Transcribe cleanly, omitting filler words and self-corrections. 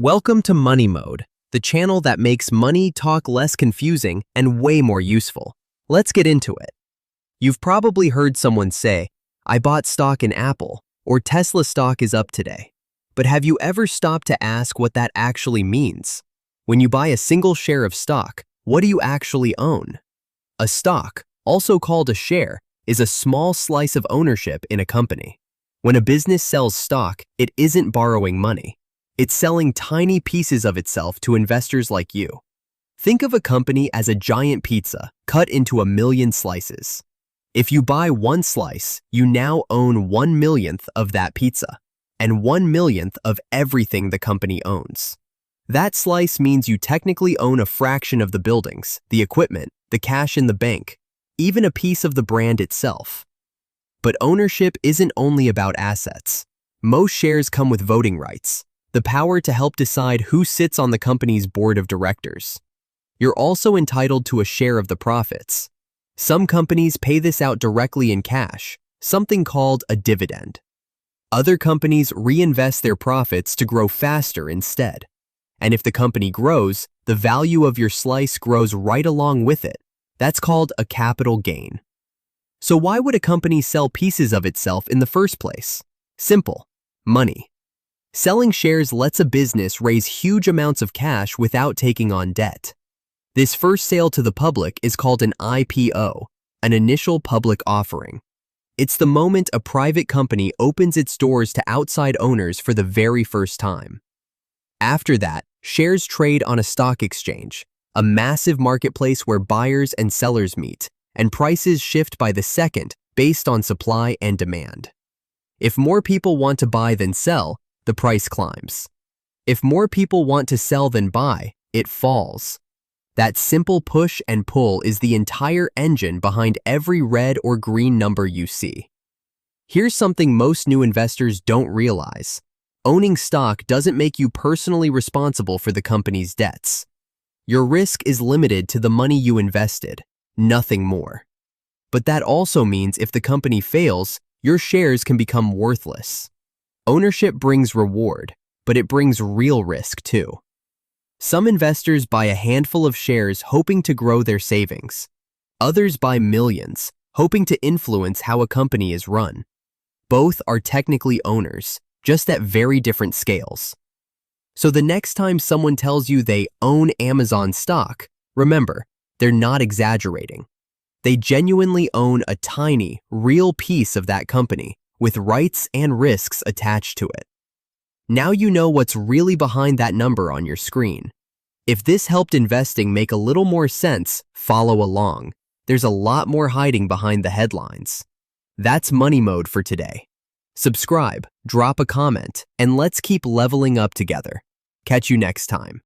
Welcome to Money Mode, the channel that makes money talk less confusing and way more useful. Let's get into it. You've probably heard someone say, "I bought stock in Apple," or "Tesla stock is up today." But have you ever stopped to ask what that actually means? When you buy a single share of stock, what do you actually own? A stock, also called a share, is a small slice of ownership in a company. When a business sells stock, it isn't borrowing money. It's selling tiny pieces of itself to investors like you. Think of a company as a giant pizza cut into 1,000,000 slices. If you buy one slice, you now own 1/1,000,000th of that pizza and 1/1,000,000th of everything the company owns. That slice means you technically own a fraction of the buildings, the equipment, the cash in the bank, even a piece of the brand itself. But ownership isn't only about assets. Most shares come with voting rights, the power to help decide who sits on the company's board of directors. You're also entitled to a share of the profits. Some companies pay this out directly in cash, something called a dividend. Other companies reinvest their profits to grow faster instead. And if the company grows, the value of your slice grows right along with it. That's called a capital gain. So why would a company sell pieces of itself in the first place? Simple: money. Selling shares lets a business raise huge amounts of cash without taking on debt. This first sale to the public is called an IPO, an initial public offering. It's the moment a private company opens its doors to outside owners for the very first time. After that, shares trade on a stock exchange, a massive marketplace where buyers and sellers meet, and prices shift by the second based on supply and demand. If more people want to buy than sell, the price climbs. If more people want to sell than buy, it falls. That simple push and pull is the entire engine behind every red or green number you see. Here's something most new investors don't realize. Owning stock doesn't make you personally responsible for the company's debts. Your risk is limited to the money you invested, nothing more. But that also means if the company fails, your shares can become worthless. Ownership brings reward, but it brings real risk too. Some investors buy a handful of shares hoping to grow their savings. Others buy millions, hoping to influence how a company is run. Both are technically owners, just at very different scales. So the next time someone tells you they own Amazon stock, remember, they're not exaggerating. They genuinely own a tiny, real piece of that company, with rights and risks attached to it. Now you know what's really behind that number on your screen. If this helped investing make a little more sense, follow along. There's a lot more hiding behind the headlines. That's Money Mode for today. Subscribe, drop a comment, and let's keep leveling up together. Catch you next time.